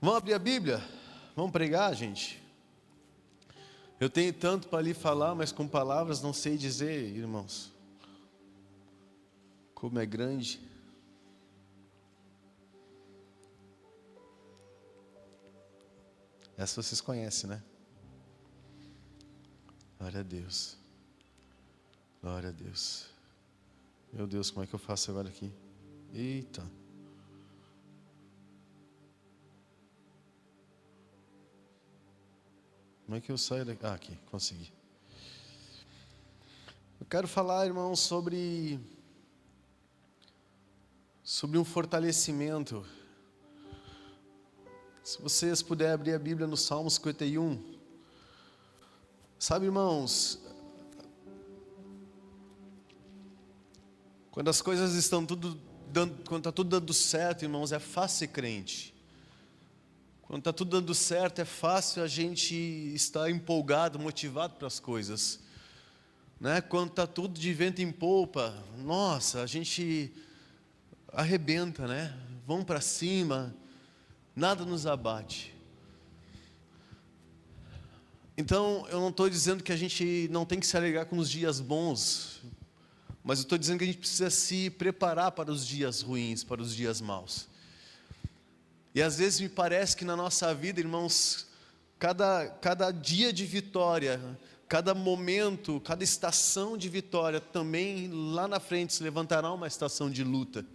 Vamos abrir a Bíblia? Vamos pregar, gente? Eu tenho tanto para lhe falar, mas com palavras não sei dizer, irmãos. Como é grande. Essa vocês conhecem, né? Glória a Deus. Glória a Deus. Meu Deus, como é que eu faço agora aqui? Eita. Como é que eu saio daqui? Ah, aqui, consegui. Eu quero falar, irmãos, sobre um fortalecimento. Se vocês puderem abrir a Bíblia no Salmo 51. Sabe, irmãos, quando as coisas estão quando está tudo dando certo, irmãos, é fácil ser crente. Quando está tudo dando certo, é fácil a gente estar empolgado, motivado para as coisas, né? Quando está tudo de vento em polpa, nossa, a gente arrebenta, né? Vamos para cima, nada nos abate. Então, eu não estou dizendo que a gente não tem que se alegrar com os dias bons, mas eu estou dizendo que a gente precisa se preparar para os dias ruins, para os dias maus. E às vezes me parece que na nossa vida, irmãos, cada dia de vitória, cada momento, cada estação de vitória, também lá na frente se levantará uma estação de luta.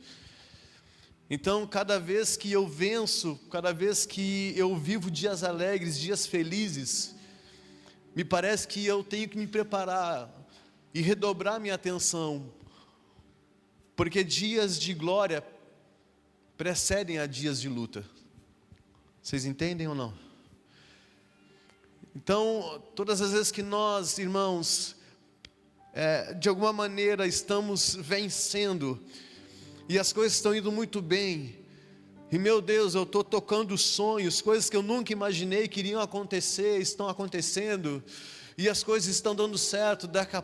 Então, cada vez que eu venço, cada vez que eu vivo dias alegres, dias felizes, me parece que eu tenho que me preparar e redobrar minha atenção, porque dias de glória precedem a dias de luta. Vocês entendem ou não? Então, todas as vezes que nós, irmãos, de alguma maneira estamos vencendo, e as coisas estão indo muito bem, e meu Deus, eu estou tocando sonhos, coisas que eu nunca imaginei que iriam acontecer, estão acontecendo, e as coisas estão dando certo, daqui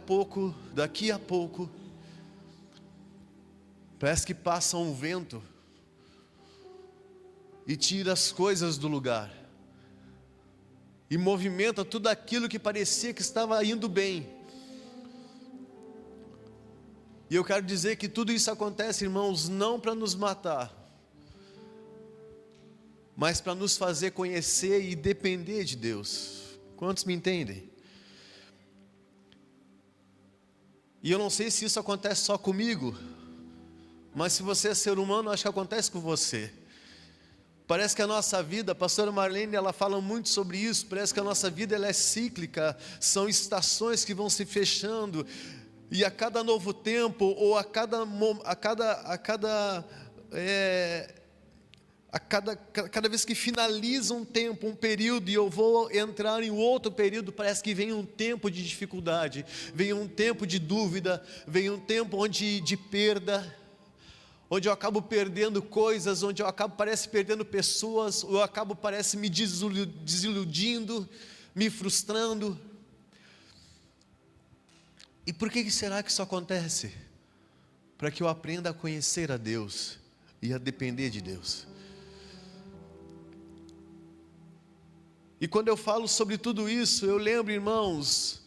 a pouco, parece que passa um vento, e tira as coisas do lugar, e movimenta tudo aquilo que parecia que estava indo bem. E eu quero dizer que tudo isso acontece, irmãos, não para nos matar, mas para nos fazer conhecer e depender de Deus. Quantos me entendem? E eu não sei se isso acontece só comigo, mas se você é ser humano, acho que acontece com você. Parece que a nossa vida, a pastora Marlene, ela fala muito sobre isso, parece que a nossa vida ela é cíclica, são estações que vão se fechando, e a cada novo tempo, ou cada vez que finaliza um tempo, um período, e eu vou entrar em outro período, parece que vem um tempo de dificuldade, vem um tempo de dúvida, vem um tempo de perda, onde eu acabo perdendo coisas, onde eu acabo parece perdendo pessoas, ou eu acabo parece me desiludindo, me frustrando. E por que será que isso acontece? Para que eu aprenda a conhecer a Deus e a depender de Deus. E quando eu falo sobre tudo isso, eu lembro, irmãos,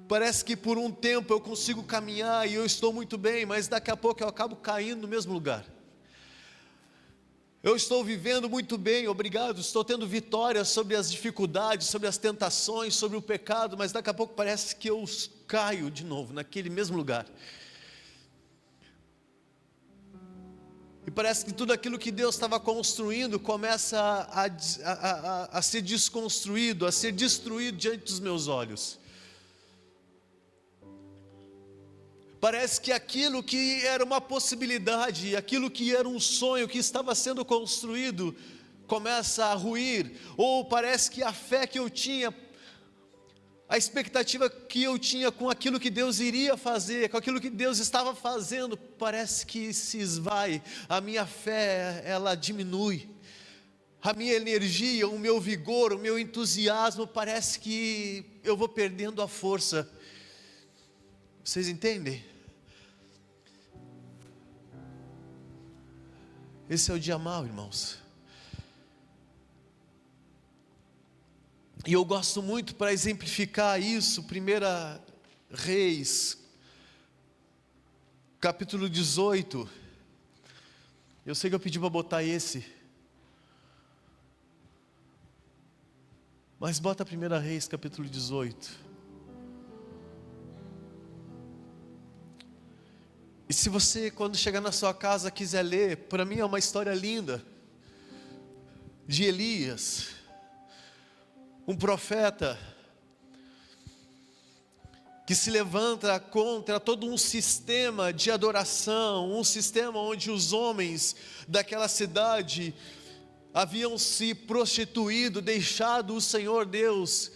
parece que por um tempo eu consigo caminhar e eu estou muito bem, mas daqui a pouco eu acabo caindo no mesmo lugar. Eu estou vivendo muito bem, obrigado, estou tendo vitória sobre as dificuldades, sobre as tentações, sobre o pecado, mas daqui a pouco parece que eu caio de novo naquele mesmo lugar. E parece que tudo aquilo que Deus estava construindo começa a ser desconstruído, a ser destruído diante dos meus olhos. Parece que aquilo que era uma possibilidade, aquilo que era um sonho que estava sendo construído, começa a ruir. Ou parece que a fé que eu tinha, a expectativa que eu tinha com aquilo que Deus iria fazer, com aquilo que Deus estava fazendo, parece que se esvai. A minha fé, ela diminui. A minha energia, o meu vigor, o meu entusiasmo, parece que eu vou perdendo a força. Vocês entendem? Esse é o dia mau, irmãos. E eu gosto muito, para exemplificar isso, 1 Reis, capítulo 18. Eu sei que eu pedi para botar esse, mas bota 1 Reis, capítulo 18. E se você, quando chegar na sua casa, quiser ler, para mim é uma história linda, de Elias, um profeta, que se levanta contra todo um sistema de adoração, um sistema onde os homens daquela cidade haviam se prostituído, deixado o Senhor Deus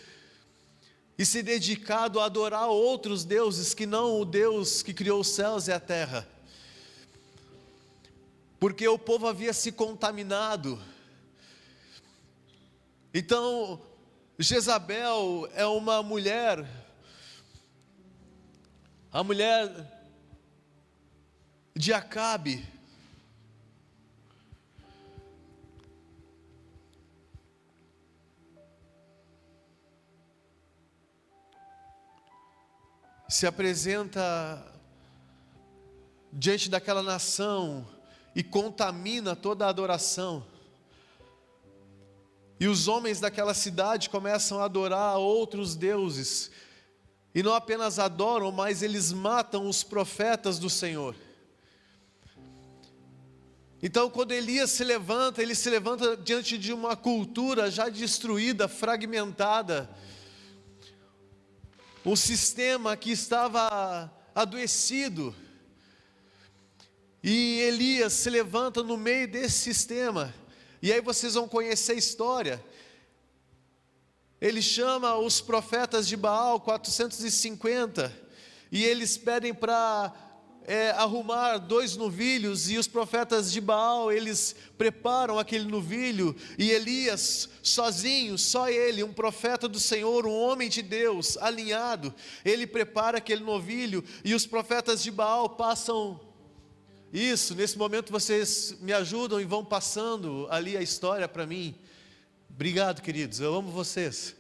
e se dedicado a adorar outros deuses que não o Deus que criou os céus e a terra, porque o povo havia se contaminado. Então Jezabel é uma mulher, a mulher de Acabe, se apresenta diante daquela nação e contamina toda a adoração. E os homens daquela cidade começam a adorar outros deuses. E não apenas adoram, mas eles matam os profetas do Senhor. Então, quando Elias se levanta, ele se levanta diante de uma cultura já destruída, fragmentada. Um sistema que estava adoecido. E Elias se levanta no meio desse sistema. E aí vocês vão conhecer a história. Ele chama os profetas de Baal, 450, e eles pedem para arrumar 2 novilhos, e os profetas de Baal, eles preparam aquele novilho, e Elias, sozinho, só ele, um profeta do Senhor, um homem de Deus, alinhado, ele prepara aquele novilho, e os profetas de Baal passam. Isso, nesse momento vocês me ajudam e vão passando ali a história para mim. Obrigado, queridos, eu amo vocês.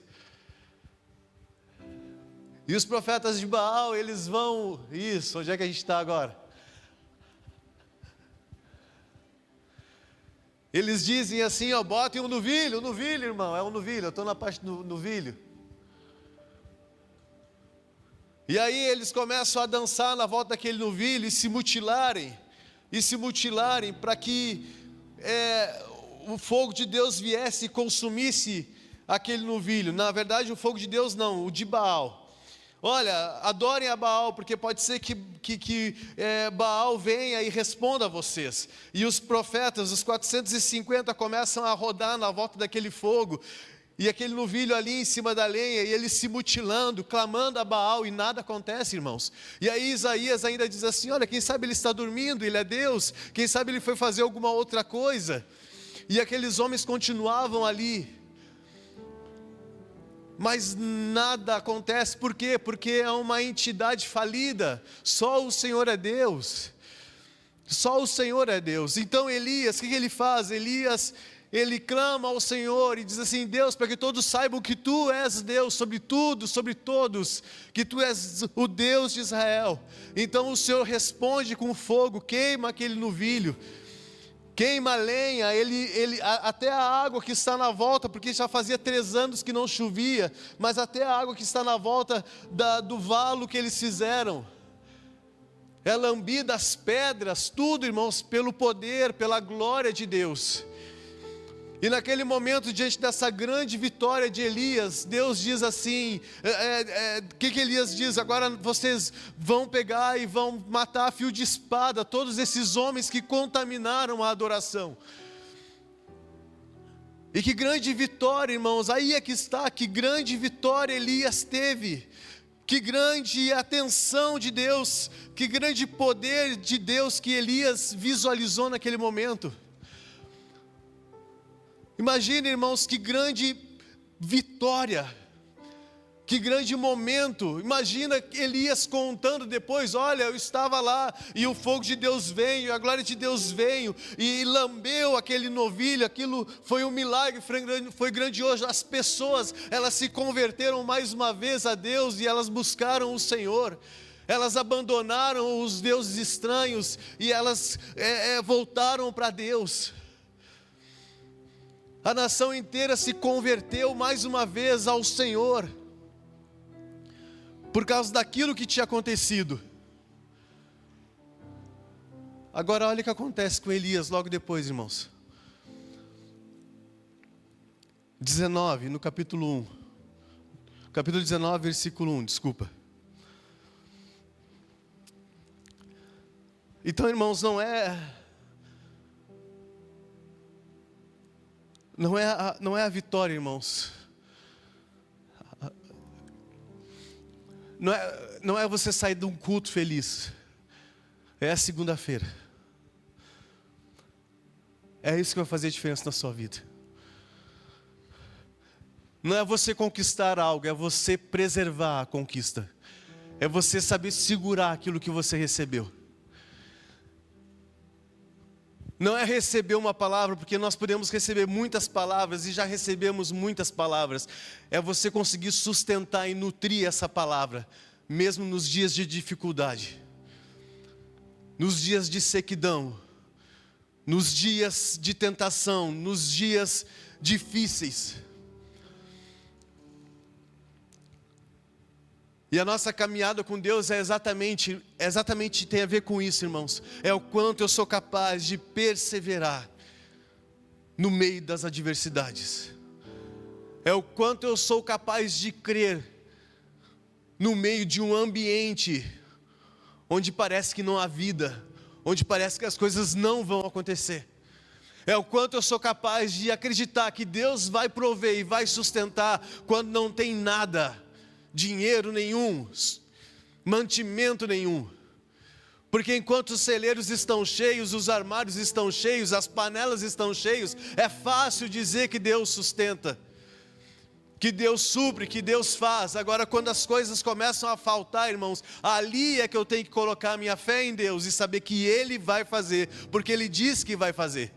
E os profetas de Baal, eles vão. Isso, onde é que a gente está agora? Eles dizem assim, ó, botem um novilho, irmão, é um novilho, eu estou na parte do novilho. E aí eles começam a dançar na volta daquele novilho e se mutilarem para que o fogo de Deus viesse e consumisse aquele novilho. Na verdade, o fogo de Deus não, o de Baal. Olha, adorem a Baal, porque pode ser que Baal venha e responda a vocês. E os profetas, os 450, começam a rodar na volta daquele fogo, e aquele novilho ali em cima da lenha, e eles se mutilando, clamando a Baal, e nada acontece, irmãos. E aí Isaías ainda diz assim, olha, quem sabe ele está dormindo, ele é Deus, quem sabe ele foi fazer alguma outra coisa. E aqueles homens continuavam ali, mas nada acontece. Por quê? Porque é uma entidade falida. Só o Senhor é Deus. Só o Senhor é Deus. Então Elias, o que ele faz? Elias, ele clama ao Senhor e diz assim, Deus, para que todos saibam que Tu és Deus sobre tudo, sobre todos, que Tu és o Deus de Israel. Então o Senhor responde com fogo, queima aquele novilho, queima a lenha, até a água que está na volta, porque já fazia 3 anos que não chovia, mas até a água que está na volta do valo que eles fizeram, é lambida as pedras, tudo, irmãos, pelo poder, pela glória de Deus. E naquele momento, diante dessa grande vitória de Elias, Deus diz assim, que Elias diz? Agora vocês vão pegar e vão matar a fio de espada todos esses homens que contaminaram a adoração. E que grande vitória, irmãos, aí é que está, que grande vitória Elias teve, que grande atenção de Deus, que grande poder de Deus que Elias visualizou naquele momento. Imagine, irmãos, que grande vitória Que grande momento. Imagina Elias contando depois: olha, eu estava lá e o fogo de Deus veio, a glória de Deus veio e lambeu aquele novilho. Aquilo foi um milagre, foi grandioso. As pessoas, elas se converteram mais uma vez a Deus e elas buscaram o Senhor. Elas abandonaram os deuses estranhos e elas voltaram para Deus. A nação inteira se converteu mais uma vez ao Senhor, por causa daquilo que tinha acontecido. Agora olha o que acontece com Elias logo depois, irmãos. 19, no capítulo 1. Capítulo 19, versículo 1, desculpa. Então, irmãos, não é a vitória, irmãos. Não é você sair de um culto feliz. É a segunda-feira. É isso que vai fazer a diferença na sua vida. Não é você conquistar algo, é você preservar a conquista. É você saber segurar aquilo que você recebeu. Não é receber uma palavra, porque nós podemos receber muitas palavras e já recebemos muitas palavras. É você conseguir sustentar e nutrir essa palavra, mesmo nos dias de dificuldade, nos dias de sequidão, nos dias de tentação, nos dias difíceis. E a nossa caminhada com Deus exatamente tem a ver com isso, irmãos. É o quanto eu sou capaz de perseverar no meio das adversidades. É o quanto eu sou capaz de crer no meio de um ambiente onde parece que não há vida, onde parece que as coisas não vão acontecer. É o quanto eu sou capaz de acreditar que Deus vai prover e vai sustentar quando não tem nada. Dinheiro nenhum, mantimento nenhum, porque enquanto os celeiros estão cheios, os armários estão cheios, as panelas estão cheios, é fácil dizer que Deus sustenta, que Deus supre, que Deus faz. Agora, quando as coisas começam a faltar, irmãos, ali é que eu tenho que colocar a minha fé em Deus e saber que Ele vai fazer, porque Ele diz que vai fazer.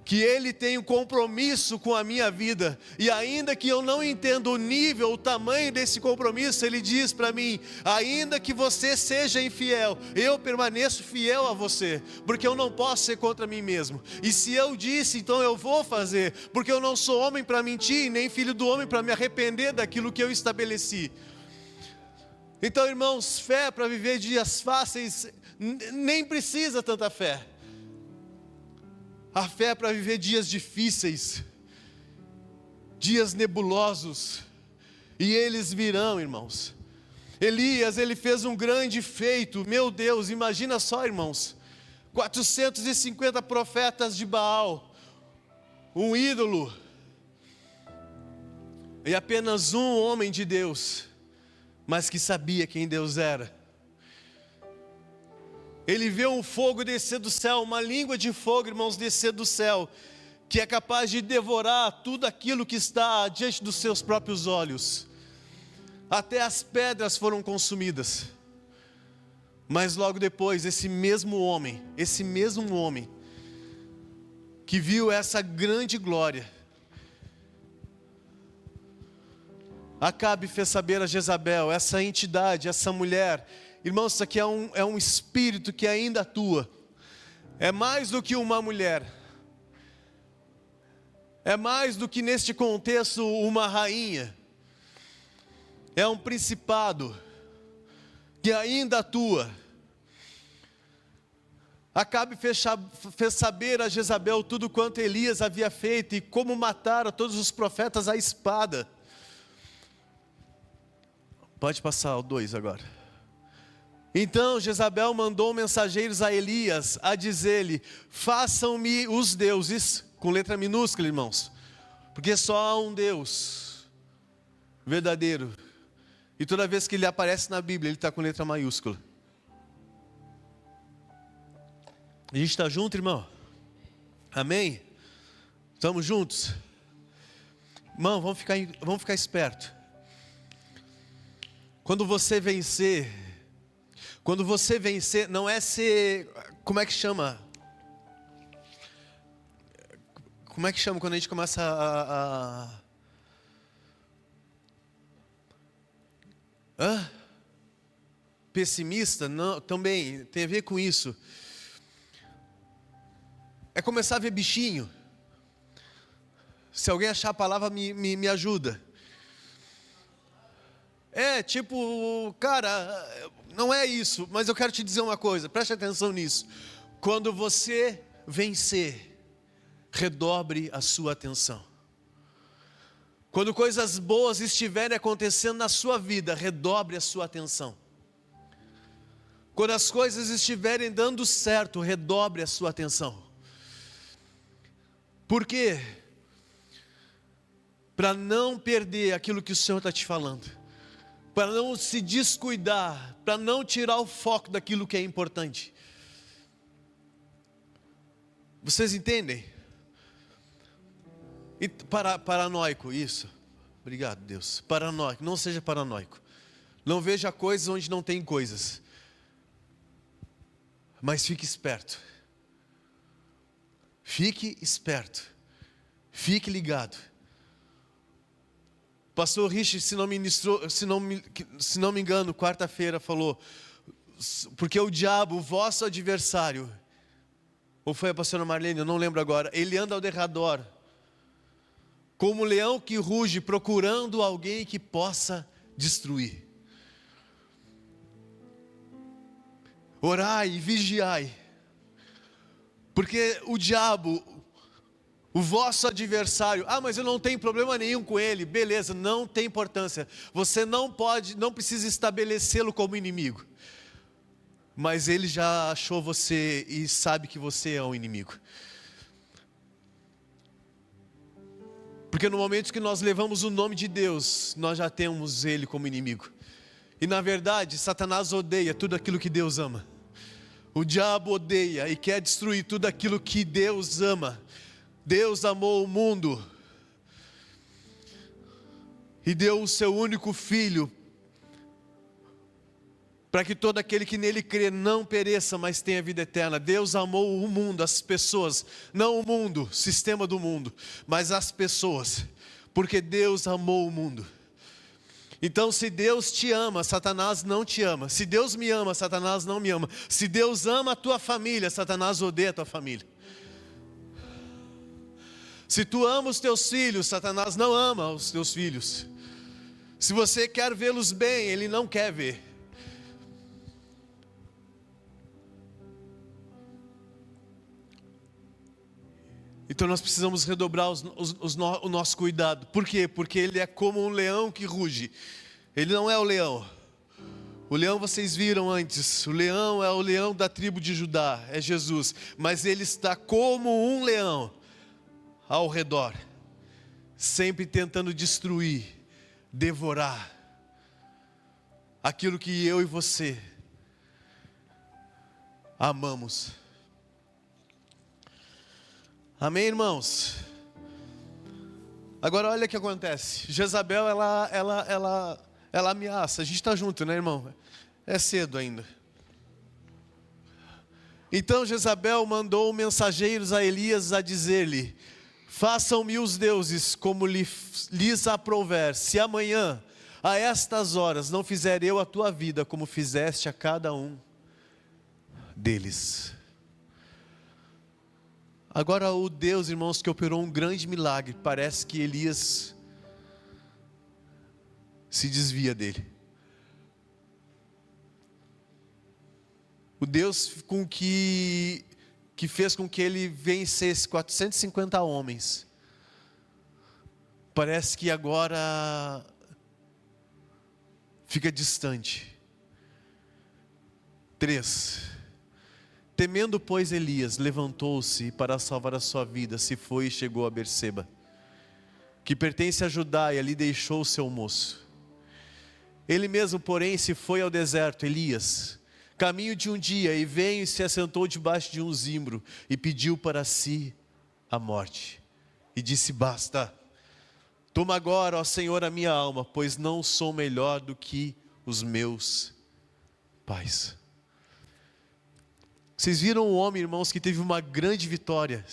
Que Ele tem um compromisso com a minha vida, e ainda que eu não entenda o nível, o tamanho desse compromisso, Ele diz para mim: ainda que você seja infiel, eu permaneço fiel a você, porque eu não posso ser contra mim mesmo, e se eu disse, então eu vou fazer, porque eu não sou homem para mentir, nem filho do homem para me arrepender daquilo que eu estabeleci. Então, irmãos, fé para viver dias fáceis, nem precisa tanta fé. A fé é para viver dias difíceis, dias nebulosos, e eles virão, irmãos. Elias, ele fez um grande feito, meu Deus, imagina só, irmãos, 450 profetas de Baal, um ídolo, e apenas um homem de Deus, mas que sabia quem Deus era. Ele vê um fogo descer do céu, uma língua de fogo, irmãos, descer do céu, que é capaz de devorar tudo aquilo que está diante dos seus próprios olhos. Até as pedras foram consumidas. Mas logo depois, esse mesmo homem, que viu essa grande glória, Acabe fez saber a Jezabel, essa entidade, essa mulher. Irmãos, isso aqui é um espírito que ainda atua. É mais do que uma mulher. É mais do que neste contexto uma rainha. É um principado que ainda atua. Acabe fez saber a Jezabel tudo quanto Elias havia feito e como mataram todos os profetas à espada. Pode passar o 2 agora. Então Jezabel mandou mensageiros a Elias a dizer-lhe: façam-me os deuses, com letra minúscula, irmãos, porque só há um Deus verdadeiro. E toda vez que ele aparece na Bíblia, ele está com letra maiúscula. A gente está junto, irmão? Amém? Estamos juntos? Irmão, vamos ficar esperto. Quando você vencer, não é ser, como é que chama? Como é que chama quando a gente começa pessimista? Não, também tem a ver com isso. É começar a ver bichinho. Se alguém achar a palavra, me ajuda. É tipo, cara, não é isso, mas eu quero te dizer uma coisa, preste atenção nisso. Quando você vencer, redobre a sua atenção. Quando coisas boas estiverem acontecendo na sua vida, redobre a sua atenção. Quando as coisas estiverem dando certo, redobre a sua atenção. Por quê? Para não perder aquilo que o Senhor está te falando. Para não se descuidar, para não tirar o foco daquilo que é importante. Vocês entendem? E paranoico, isso. Obrigado, Deus. Paranoico, não seja paranoico. Não veja coisas onde não tem coisas. Mas fique esperto. Fique esperto. Fique ligado. Pastor Rich, se não me engano, quarta-feira falou, porque o diabo, o vosso adversário, ou foi a pastora Marlene, eu não lembro agora, ele anda ao derredor, como um leão que ruge, procurando alguém que possa destruir. Orai e vigiai, porque o diabo, o vosso adversário, mas eu não tenho problema nenhum com ele, beleza, não tem importância, você não precisa estabelecê-lo como inimigo, mas ele já achou você e sabe que você é um inimigo, porque no momento que nós levamos o nome de Deus, nós já temos ele como inimigo, e na verdade, Satanás odeia tudo aquilo que Deus ama, o diabo odeia e quer destruir tudo aquilo que Deus ama. Deus amou o mundo e deu o seu único filho para que todo aquele que nele crê não pereça, mas tenha vida eterna. Deus amou o mundo, as pessoas, não o mundo, sistema do mundo, mas as pessoas, porque Deus amou o mundo. Então, se Deus te ama, Satanás não te ama. Se Deus me ama, Satanás não me ama. Se Deus ama a tua família, Satanás odeia a tua família. Se tu ama os teus filhos, Satanás não ama os teus filhos. Se você quer vê-los bem, ele não quer ver. Então nós precisamos redobrar o nosso cuidado. Por quê? Porque ele é como um leão que ruge. Ele não é o leão. O leão vocês viram antes. O leão é o leão da tribo de Judá, é Jesus. Mas ele está como um leão ao redor, sempre tentando destruir, devorar aquilo que eu e você amamos. Amém, irmãos? Agora olha o que acontece. Jezabel, ela ameaça. A gente está junto, né, irmão? É cedo ainda. Então Jezabel mandou mensageiros a Elias a dizer-lhe: façam-me os deuses como lhes aprouver, se amanhã, a estas horas, não fizer eu a tua vida como fizeste a cada um deles. Agora o Deus, irmãos, que operou um grande milagre, parece que Elias se desvia dele. O Deus que fez com que ele vencesse 450 homens, parece que agora fica distante. 3. Temendo, pois, Elias, levantou-se para salvar a sua vida, se foi e chegou a Berseba, que pertence a Judá, e ali deixou o seu moço. Ele mesmo, porém, se foi ao deserto, Elias, caminho de um dia, e veio e se assentou debaixo de um zimbro, e pediu para si a morte, e disse: basta, toma agora, ó Senhor, a minha alma, pois não sou melhor do que os meus pais. Vocês viram o homem, irmãos, que teve uma grande vitória,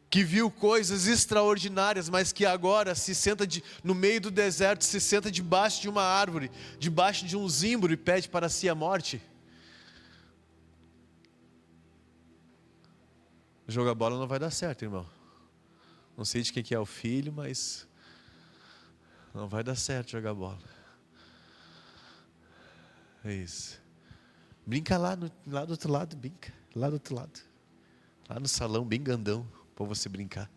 que viu coisas extraordinárias, mas que agora se senta no meio do deserto, se senta debaixo de uma árvore, debaixo de um zimbro e pede para si a morte? Jogar bola não vai dar certo, irmão. Não sei de quem que é o filho, mas não vai dar certo jogar bola. É isso. Brinca lá do outro lado, brinca. Lá do outro lado. Lá no salão, bem grandão, para você brincar.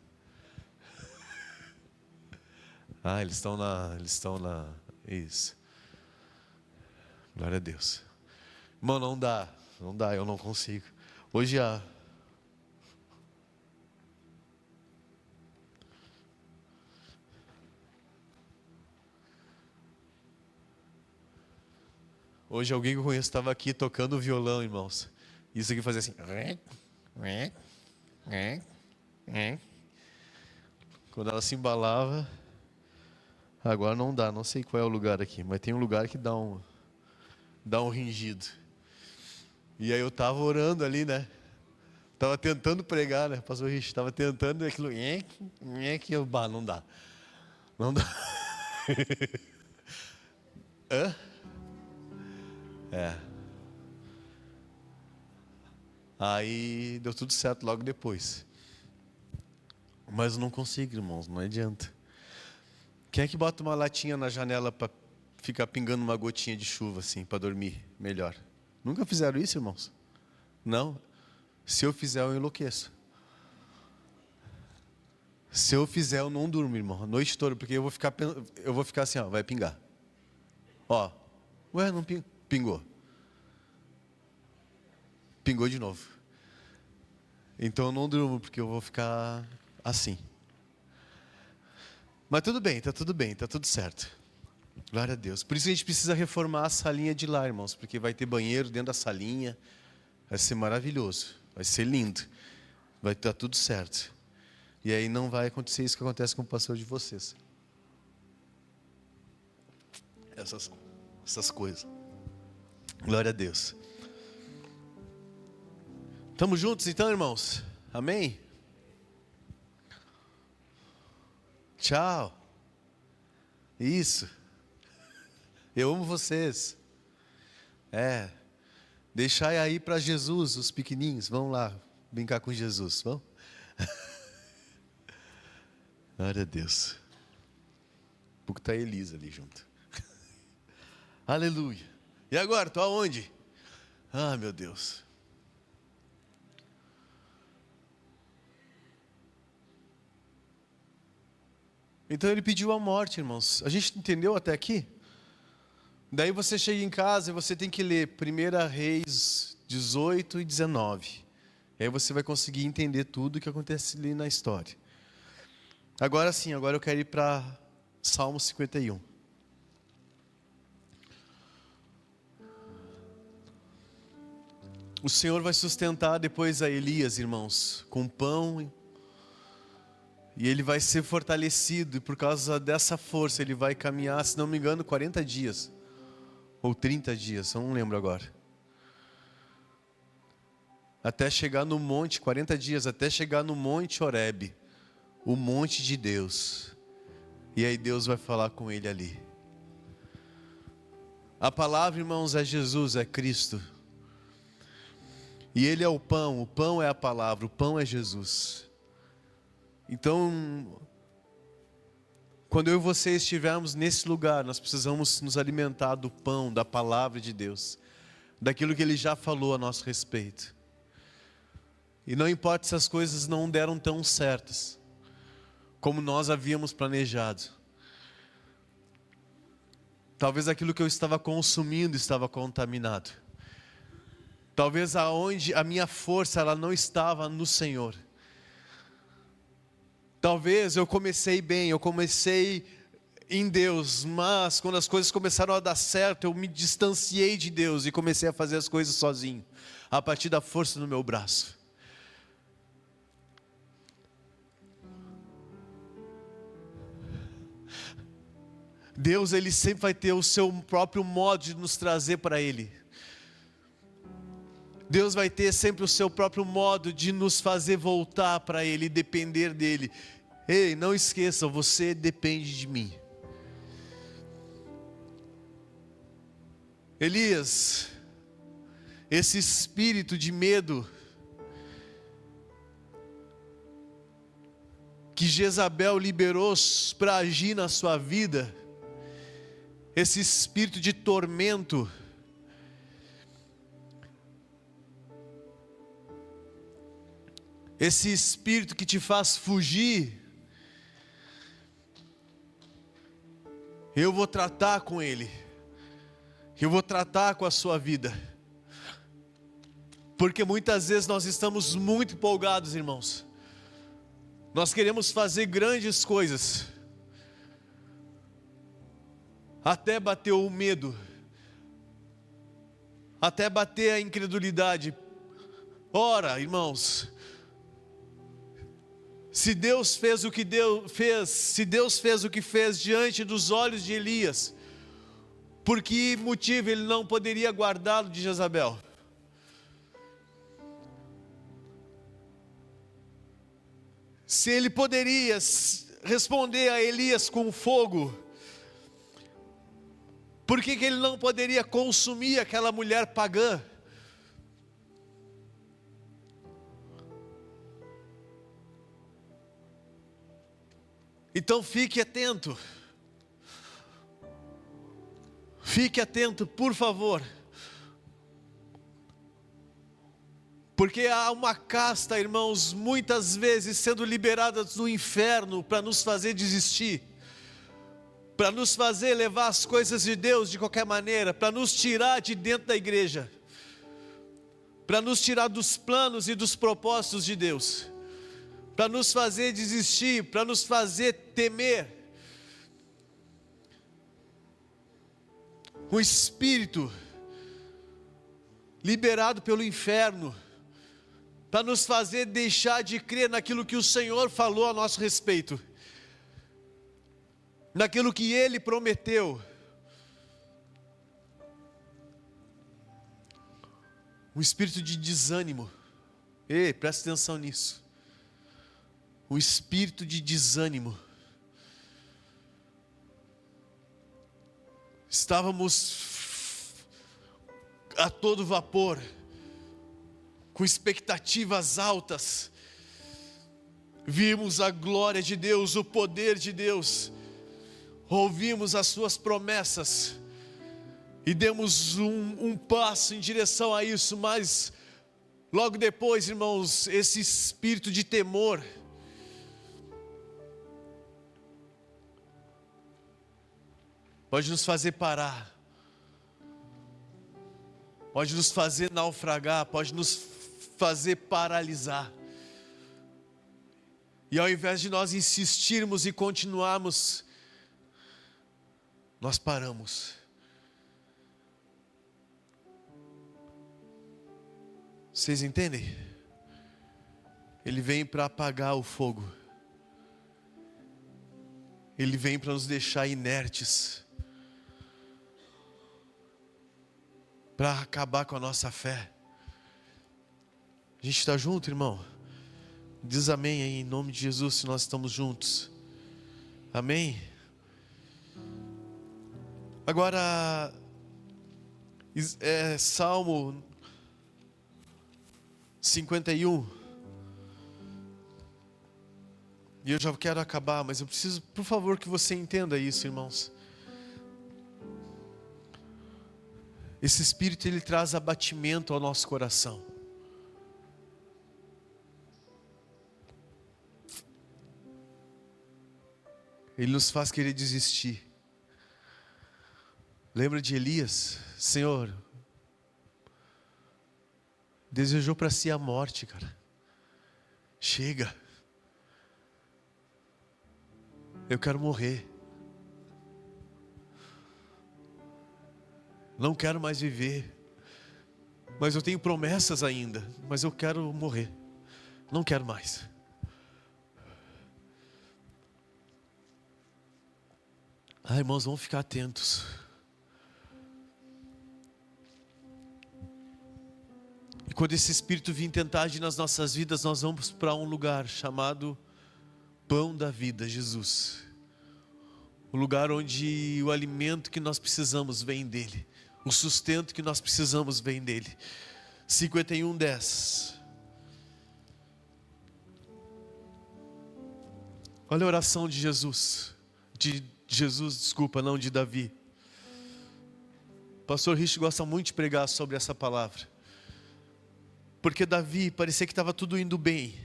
Ah, eles estão na... Isso. Glória a Deus. Irmão, não dá, eu não consigo. Hoje alguém que eu conheço estava aqui tocando violão, irmãos. Isso aqui fazia assim. Quando ela se embalava. Agora não dá, não sei qual é o lugar aqui, mas tem um lugar que dá um ringido. E aí eu estava orando ali, né? Estava tentando pregar, né? Pastor Rich, estava tentando aquilo. Que eu, não dá. Não dá. Hã? Aí deu tudo certo logo depois. Mas eu não consigo, irmãos, não adianta. Quem é que bota uma latinha na janela para ficar pingando uma gotinha de chuva assim, para dormir melhor? Nunca fizeram isso, irmãos? Não? Se eu fizer, eu enlouqueço. Se eu fizer, eu não durmo, irmão, a noite toda, porque eu vou ficar assim, ó, vai pingar. Ó, ué, não pingou. Pingou de novo. Então eu não durmo, porque eu vou ficar assim. Mas tudo bem, está tudo certo. Glória a Deus. Por isso a gente precisa reformar a salinha de lá, irmãos, porque vai ter banheiro dentro da salinha. Vai ser maravilhoso, vai ser lindo. Vai estar tudo certo. E aí não vai acontecer isso que acontece com o pastor de vocês. Essas coisas. Glória a Deus. Estamos juntos então, irmãos? Amém? Tchau. Isso. Eu amo vocês. Deixai aí para Jesus, os pequeninhos. Vão lá brincar com Jesus, vão? Glória a Deus. Um pouco está a Elisa ali junto. Aleluia. E agora, estou aonde? Ah, meu Deus. Então ele pediu a morte, irmãos. A gente entendeu até aqui? Daí você chega em casa e você tem que ler 1 Reis 18 e 19. E aí você vai conseguir entender tudo o que acontece ali na história. Agora sim, agora eu quero ir para Salmo 51. O Senhor vai sustentar depois a Elias, irmãos, com pão. E ele vai ser fortalecido, e por causa dessa força ele vai caminhar, se não me engano, 40 dias. Ou 30 dias, eu não lembro agora. Até chegar no monte, 40 dias, até chegar no monte Horebe, o monte de Deus. E aí Deus vai falar com ele ali. A palavra, irmãos, é Jesus, é Cristo. E ele é o pão é a palavra, o pão é Jesus. Então, quando eu e você estivermos nesse lugar, nós precisamos nos alimentar do pão, da palavra de Deus, daquilo que Ele já falou a nosso respeito. E não importa se as coisas não deram tão certas, como nós havíamos planejado. Talvez aquilo que eu estava consumindo estava contaminado. Talvez aonde a minha força ela não estava no Senhor. Talvez eu comecei bem, eu comecei em Deus, mas quando as coisas começaram a dar certo, eu me distanciei de Deus e comecei a fazer as coisas sozinho, a partir da força no meu braço. Deus, Ele sempre vai ter o seu próprio modo de nos trazer para Ele. Deus vai ter sempre o seu próprio modo de nos fazer voltar para Ele e depender dEle. Ei, não esqueça, você depende de mim. Elias, esse espírito de medo que Jezabel liberou para agir na sua vida, esse espírito de tormento, esse espírito que te faz fugir, eu vou tratar com ele, eu vou tratar com a sua vida, porque muitas vezes nós estamos muito empolgados, irmãos, nós queremos fazer grandes coisas, até bater o medo, até bater a incredulidade. Ora, irmãos, se Deus fez o que se Deus fez o que fez diante dos olhos de Elias, por que motivo Ele não poderia guardá-lo de Jezabel? Se Ele poderia responder a Elias com fogo, por que Ele não poderia consumir aquela mulher pagã? Então fique atento, por favor, porque há uma casta, irmãos, muitas vezes sendo liberada no inferno para nos fazer desistir, para nos fazer levar as coisas de Deus de qualquer maneira, para nos tirar de dentro da igreja, para nos tirar dos planos e dos propósitos de Deus, para nos fazer desistir, para nos fazer temer. Um espírito liberado pelo inferno, para nos fazer deixar de crer naquilo que o Senhor falou a nosso respeito, naquilo que Ele prometeu. Um espírito de desânimo. Ei, presta atenção nisso. Um espírito de desânimo. Estávamos a todo vapor, com expectativas altas, vimos a glória de Deus, o poder de Deus, ouvimos as suas promessas, e demos um passo em direção a isso, mas logo depois, irmãos, esse espírito de temor, pode nos fazer parar, pode nos fazer naufragar, pode nos fazer paralisar. E ao invés de nós insistirmos e continuarmos, nós paramos. Vocês entendem? Ele vem para apagar o fogo. Ele vem para nos deixar inertes, para acabar com a nossa fé. A gente está junto, irmão? Diz amém aí, em nome de Jesus, se nós estamos juntos. Amém? Agora, Salmo 51. E eu já quero acabar, mas eu preciso, por favor, que você entenda isso, irmãos. Esse espírito, ele traz abatimento ao nosso coração. Ele nos faz querer desistir. Lembra de Elias? Senhor, desejou para si a morte, cara. Chega. Eu quero morrer. Não quero mais viver. Mas eu tenho promessas ainda. Mas eu quero morrer. Não quero mais. Irmãos, vamos ficar atentos. E quando esse Espírito vir tentar agir nas nossas vidas, nós vamos para um lugar chamado Pão da Vida, Jesus. O lugar onde o alimento que nós precisamos vem dEle. O sustento que nós precisamos vem dEle. 51:10. Olha a oração de Jesus. De Davi. O pastor Rich gosta muito de pregar sobre essa palavra. Porque Davi parecia que estava tudo indo bem,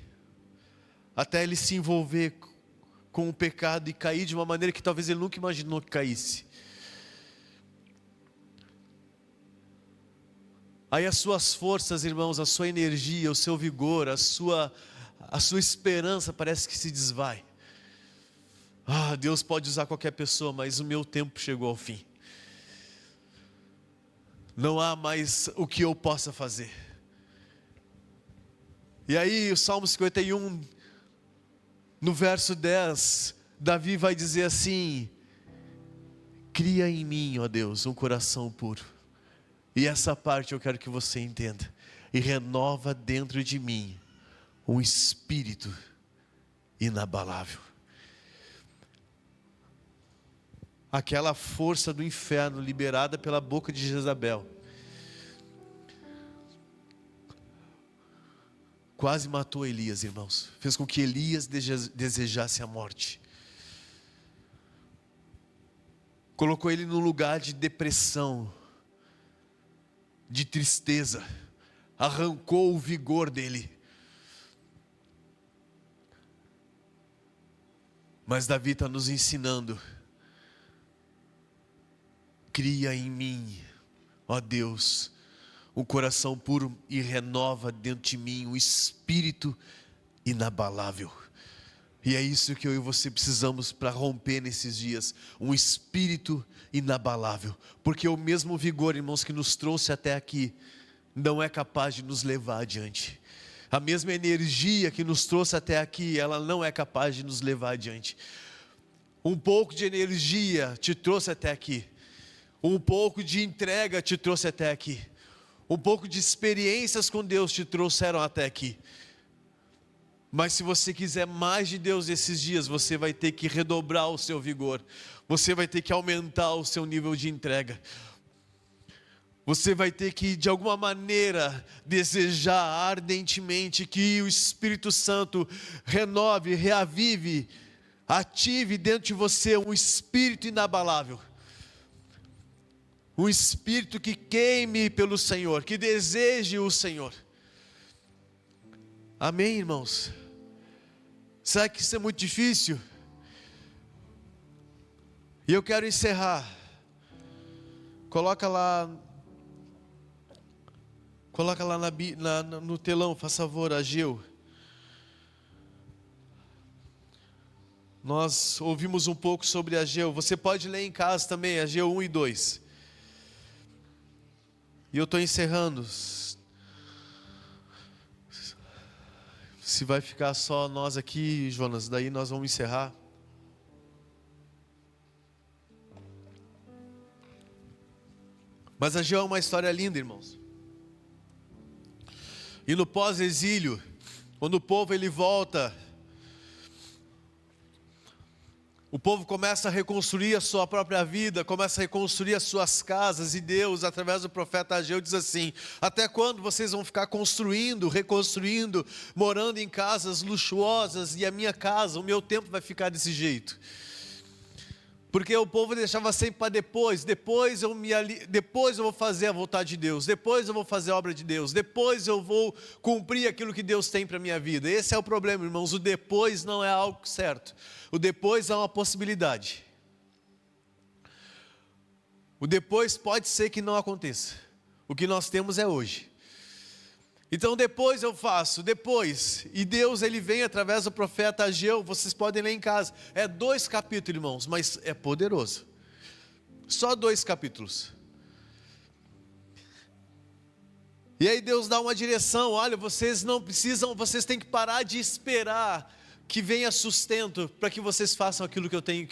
até ele se envolver com o pecado e cair de uma maneira que talvez ele nunca imaginou que caísse. Aí as suas forças, irmãos, a sua energia, o seu vigor, a sua esperança parece que se desvai. Deus pode usar qualquer pessoa, mas o meu tempo chegou ao fim. Não há mais o que eu possa fazer. E aí o Salmo 51, no verso 10, Davi vai dizer assim: cria em mim, ó Deus, um coração puro. E essa parte eu quero que você entenda. E renova dentro de mim um espírito inabalável. Aquela força do inferno liberada pela boca de Jezabel quase matou Elias, irmãos. Fez com que Elias desejasse a morte. Colocou ele num lugar de depressão, de tristeza. Arrancou o vigor dele. Mas Davi está nos ensinando: cria em mim, ó Deus, um coração puro e renova dentro de mim um espírito inabalável. E é isso que eu e você precisamos para romper nesses dias, um espírito inabalável. Porque o mesmo vigor, irmãos, que nos trouxe até aqui, não é capaz de nos levar adiante. A mesma energia que nos trouxe até aqui, ela não é capaz de nos levar adiante. Um pouco de energia te trouxe até aqui. Um pouco de entrega te trouxe até aqui. Um pouco de experiências com Deus te trouxeram até aqui. Mas se você quiser mais de Deus esses dias, você vai ter que redobrar o seu vigor. Você vai ter que aumentar o seu nível de entrega. Você vai ter que, de alguma maneira, desejar ardentemente que o Espírito Santo renove, reavive, ative dentro de você um espírito inabalável. Um espírito que queime pelo Senhor, que deseje o Senhor. Amém, irmãos? Será que isso é muito difícil? E eu quero encerrar. Coloca lá no telão, faz favor, Ageu. Nós ouvimos um pouco sobre Ageu. Você pode ler em casa também, Ageu 1 e 2. E eu estou encerrando. Se vai ficar só nós aqui, Jonas, daí nós vamos encerrar. Mas Ageu é uma história linda, irmãos. E no pós-exílio, quando o povo ele volta, o povo começa a reconstruir a sua própria vida, começa a reconstruir as suas casas, e Deus, através do profeta Ageu, diz assim: até quando vocês vão ficar construindo, reconstruindo, morando em casas luxuosas, e a minha casa, o meu tempo vai ficar desse jeito? Porque o povo deixava sempre para depois eu vou fazer a vontade de Deus, depois eu vou fazer a obra de Deus, depois eu vou cumprir aquilo que Deus tem para a minha vida. Esse é o problema, irmãos, o depois não é algo certo, o depois é uma possibilidade. O depois pode ser que não aconteça, o que nós temos é hoje. Então depois eu faço, depois, e Deus ele vem através do profeta Ageu, vocês podem ler em casa, é 2 capítulos, irmãos, mas é poderoso, só 2 capítulos, e aí Deus dá uma direção: olha, vocês não precisam, vocês têm que parar de esperar que venha sustento, para que vocês façam aquilo que eu tenho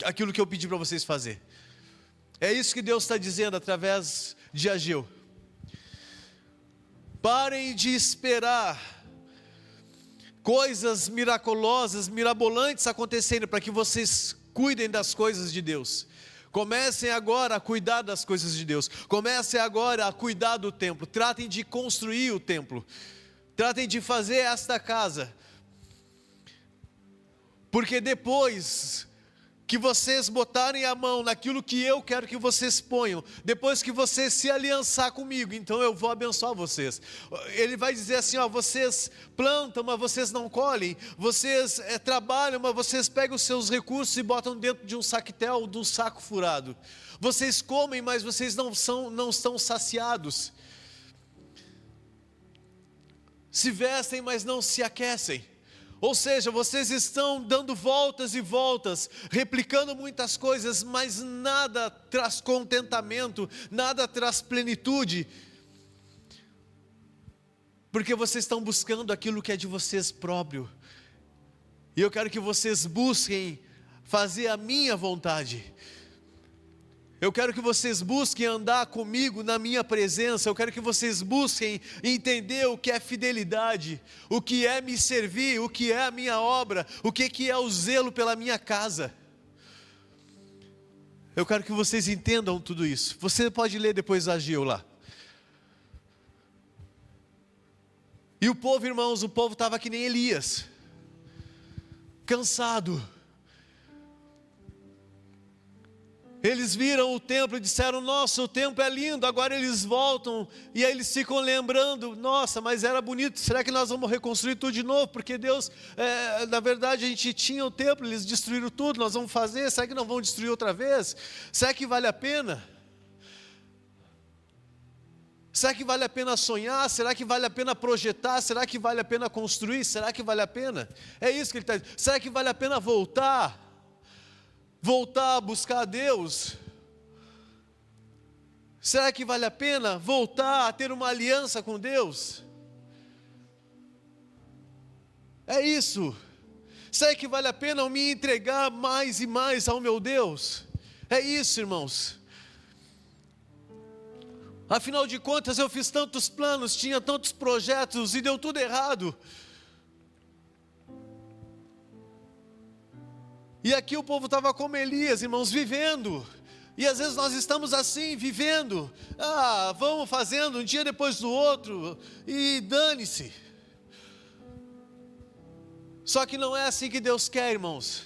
aquilo que eu pedi para vocês fazer. É isso que Deus está dizendo através de Ageu. Parem de esperar coisas miraculosas, mirabolantes acontecerem para que vocês cuidem das coisas de Deus. Comecem agora a cuidar das coisas de Deus. Comecem agora a cuidar do templo. Tratem de construir o templo. Tratem de fazer esta casa. Porque depois que vocês botarem a mão naquilo que eu quero que vocês ponham, depois que vocês se aliançar comigo, então eu vou abençoar vocês. Ele vai dizer assim, ó, vocês plantam, mas vocês não colhem, vocês trabalham, mas vocês pegam os seus recursos e botam dentro de um saquetel, de um saco furado. Vocês comem, mas vocês não estão saciados. Se vestem, mas não se aquecem. Ou seja, vocês estão dando voltas e voltas, replicando muitas coisas, mas nada traz contentamento, nada traz plenitude, porque vocês estão buscando aquilo que é de vocês próprio. E eu quero que vocês busquem fazer a minha vontade. Eu quero que vocês busquem andar comigo na minha presença. Eu quero que vocês busquem entender o que é fidelidade, o que é me servir, o que é a minha obra, o que é o zelo pela minha casa. Eu quero que vocês entendam tudo isso. Você pode ler depois Ageu lá. E o povo, irmãos, o povo estava que nem Elias, cansado. Eles viram o templo e disseram, nossa, o templo é lindo. Agora eles voltam e aí eles ficam lembrando, nossa, mas era bonito, será que nós vamos reconstruir tudo de novo? Porque Deus, na verdade a gente tinha o templo, eles destruíram tudo, nós vamos fazer, será que não vão destruir outra vez? Será que vale a pena? Será que vale a pena sonhar? Será que vale a pena projetar? Será que vale a pena construir? Será que vale a pena? É isso que ele está dizendo. Será que vale a pena voltar a buscar a Deus? Será que vale a pena voltar a ter uma aliança com Deus? É isso. Será que vale a pena eu me entregar mais e mais ao meu Deus? É isso, irmãos. Afinal de contas, eu fiz tantos planos, tinha tantos projetos e deu tudo errado. E aqui o povo estava como Elias, irmãos, vivendo. E às vezes nós estamos assim, vivendo. Vamos fazendo um dia depois do outro e dane-se. Só que não é assim que Deus quer, irmãos.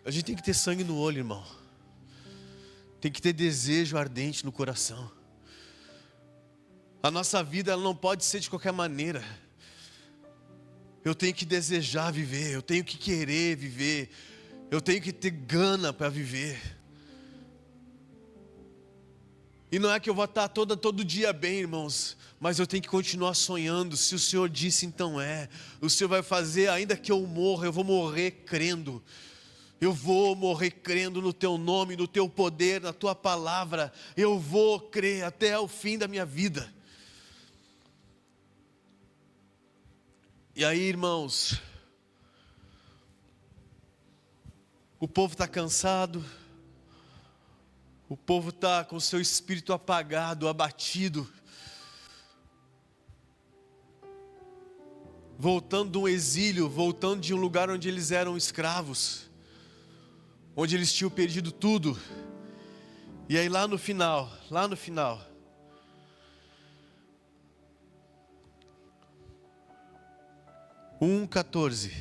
A gente tem que ter sangue no olho, irmão. Tem que ter desejo ardente no coração. A nossa vida ela não pode ser de qualquer maneira. Eu tenho que desejar viver, eu tenho que querer viver, eu tenho que ter gana para viver. E não é que eu vou estar todo dia bem, irmãos, mas eu tenho que continuar sonhando. Se o Senhor disse, então é. O Senhor vai fazer, ainda que eu morra, eu vou morrer crendo. Eu vou morrer crendo no Teu nome, no Teu poder, na Tua palavra. Eu vou crer até o fim da minha vida. E aí, irmãos, o povo está cansado, o povo está com o seu espírito apagado, abatido, voltando de um exílio, voltando de um lugar onde eles eram escravos, onde eles tinham perdido tudo. E aí lá no final, 1:14.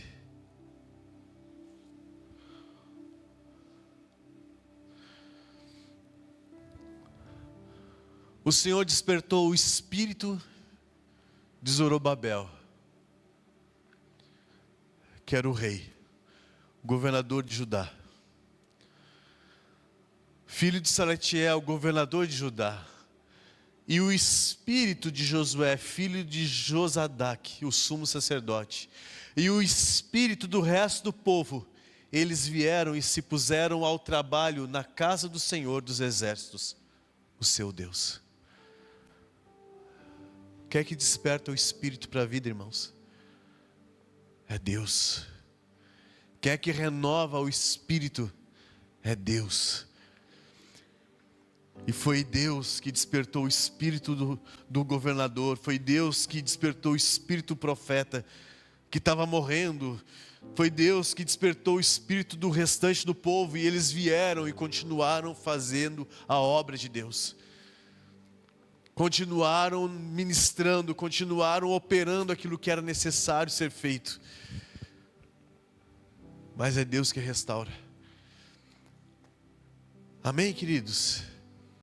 O Senhor despertou o espírito de Zorobabel, que era o rei, governador de Judá, filho de Salatiel, governador de Judá, e o espírito de Josué, filho de Josadaque, o sumo sacerdote, e o espírito do resto do povo, eles vieram e se puseram ao trabalho na casa do Senhor dos exércitos, o seu Deus. Quer que desperta o espírito para a vida, irmãos? É Deus. Quem é que renova o espírito? É Deus. E foi Deus que despertou o espírito do governador, foi Deus que despertou o espírito do profeta, que estava morrendo, foi Deus que despertou o espírito do restante do povo, e eles vieram e continuaram fazendo a obra de Deus. Continuaram ministrando, continuaram operando aquilo que era necessário ser feito. Mas é Deus que restaura. Amém, queridos?